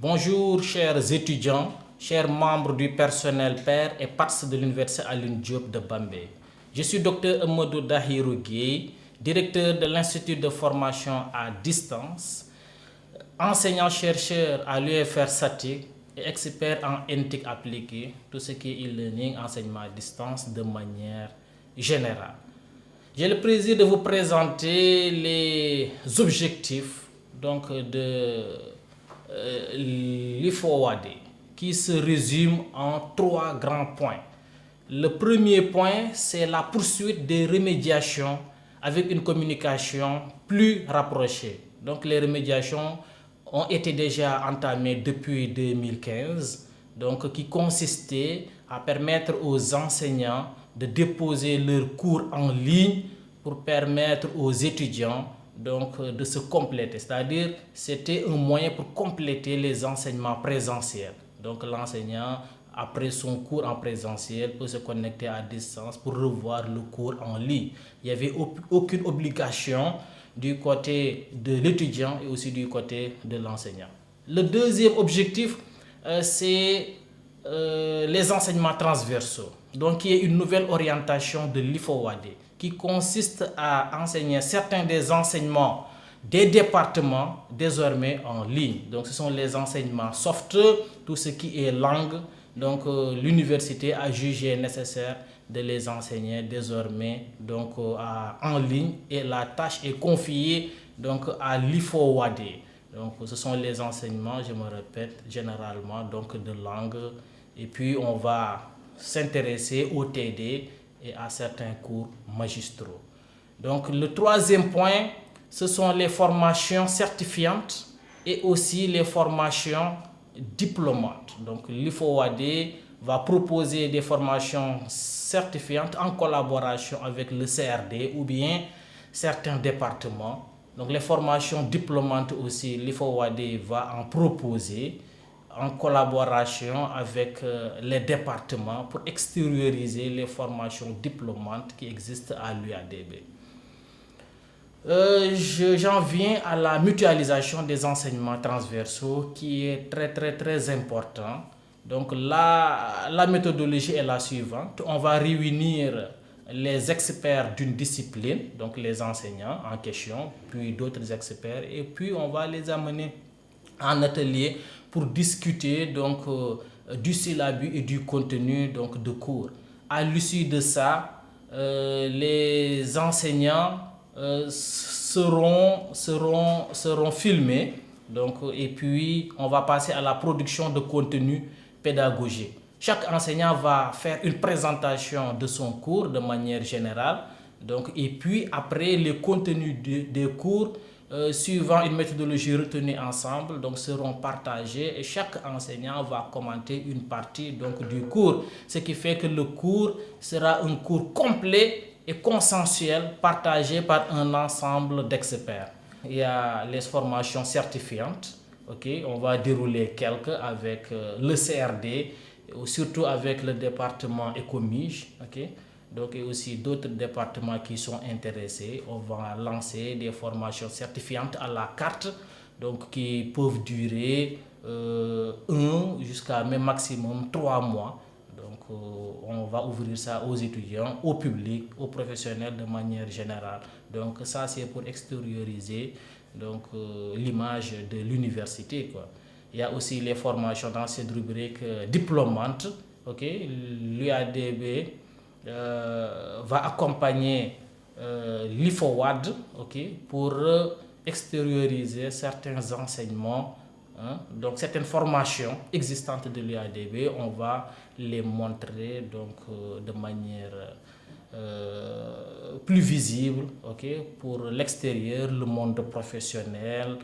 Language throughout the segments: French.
Bonjour chers étudiants, chers membres du personnel père et PATS de l'Université Alioune Diop de Bambey. Je suis Dr Amadou Dahirou Gueye, directeur de l'Institut de formation à distance, enseignant-chercheur à l'UFR SATIC et expert en éthique appliquée, tout ce qui est e-learning, enseignement à distance de manière générale. J'ai le plaisir de vous présenter les objectifs de l'IFOWAD qui se résument en 3 grands points. Le premier point, c'est la poursuite des remédiations avec une communication plus rapprochée. Donc les remédiations ont été déjà entamées depuis 2015, qui consistait à permettre aux enseignants de déposer leurs cours en ligne pour permettre aux étudiants de se compléter. C'est-à-dire, c'était un moyen pour compléter les enseignements présentiels. Donc l'enseignant, après son cours en présentiel, peut se connecter à distance pour revoir le cours en ligne. Il n'y avait aucune obligation du côté de l'étudiant et aussi du côté de l'enseignant. Le deuxième objectif, c'est les enseignements transversaux. Donc, il y a une nouvelle orientation de l'IFOWAD qui consiste à enseigner certains des enseignements des départements désormais en ligne. Donc, ce sont les enseignements soft, tout ce qui est langue. Donc, l'université a jugé nécessaire de les enseigner désormais en ligne et la tâche est confiée à l'IFOWAD. Donc, ce sont les enseignements, je me répète, généralement de langue. Et puis, on va s'intéresser au TD et à certains cours magistraux. Donc, le troisième point, ce sont les formations certifiantes et aussi les formations diplômantes. Donc, l'IFOWAD va proposer des formations certifiantes en collaboration avec le CRD ou bien certains départements. Donc, les formations diplômantes aussi, l'IFOWAD va en proposer en collaboration avec les départements pour extérioriser les formations diplômantes qui existent à l'UADB. J'en viens à la mutualisation des enseignements transversaux qui est très important. Donc la méthodologie est la suivante. On va réunir les experts d'une discipline, donc les enseignants en question, puis d'autres experts, et puis on va les amener en atelier pour discuter du syllabi et du contenu de cours. À l'issue de ça, les enseignants seront filmés et puis on va passer à la production de contenu pédagogique. Chaque enseignant va faire une présentation de son cours de manière générale et puis après les contenus des cours suivant une méthodologie retenue ensemble seront partagés et chaque enseignant va commenter une partie du cours, ce qui fait que le cours sera un cours complet et consensuel partagé par un ensemble d'experts. Il y a les formations certifiantes, on va dérouler quelques avec le CRD, surtout avec le département Ecomige, et aussi d'autres départements qui sont intéressés. On va lancer des formations certifiantes à la carte, qui peuvent durer 1 jusqu'à même maximum 3 mois. On va ouvrir ça aux étudiants, au public, aux professionnels de manière générale. Donc ça, c'est pour extérioriser l'image de l'université. Il y a aussi les formations dans cette rubrique diplômante. L'UADB va accompagner l'IFOWAD pour extérioriser certains enseignements. Donc certaines formations existantes de l'UADB, on va les montrer de manière plus visible pour l'extérieur, le monde professionnel,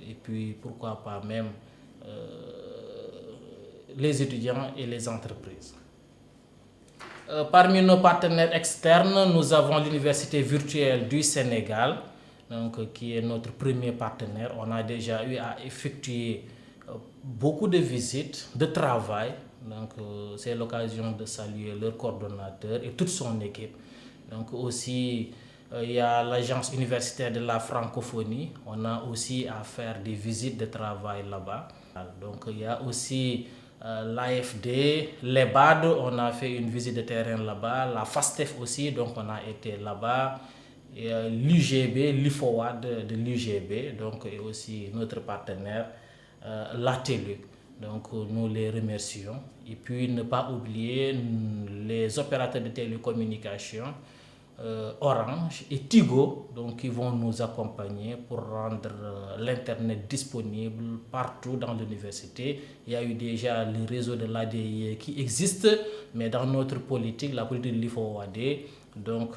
et puis pourquoi pas même les étudiants et les entreprises. Parmi nos partenaires externes, nous avons l'Université virtuelle du Sénégal, qui est notre premier partenaire. On a déjà eu à effectuer beaucoup de visites, de travail. C'est l'occasion de saluer leur coordonnateur et toute son équipe. Aussi Il y a l'Agence universitaire de la francophonie. On a aussi à faire des visites de travail là-bas. Donc il y a aussi l'AFD, l'EBAD, on a fait une visite de terrain là-bas. La FASTEF aussi, donc on a été là-bas. L'UGB, l'IFOWAD de l'UGB, donc et aussi notre partenaire, l'ATELU. Donc nous les remercions. Et puis ne pas oublier les opérateurs de télécommunications, Orange et Tigo, donc qui vont nous accompagner pour rendre l'Internet disponible partout dans l'université. Il y a eu déjà le réseau de l'ADI qui existe, mais dans notre politique, la politique de l'IFOWAD, donc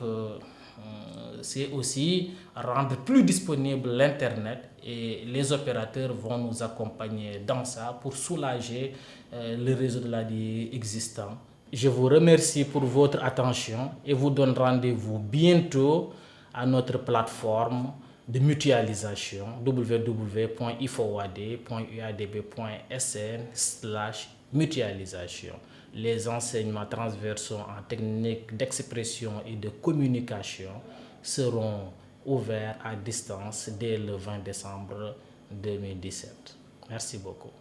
c'est aussi rendre plus disponible l'Internet et les opérateurs vont nous accompagner dans ça pour soulager le réseau de l'ADI existant. Je vous remercie pour votre attention et vous donne rendez-vous bientôt à notre plateforme de mutualisation www.ifowad.uadb.sn/mutualisation. Les enseignements transversaux en technique d'expression et de communication seront ouverts à distance dès le 20 décembre 2017. Merci beaucoup.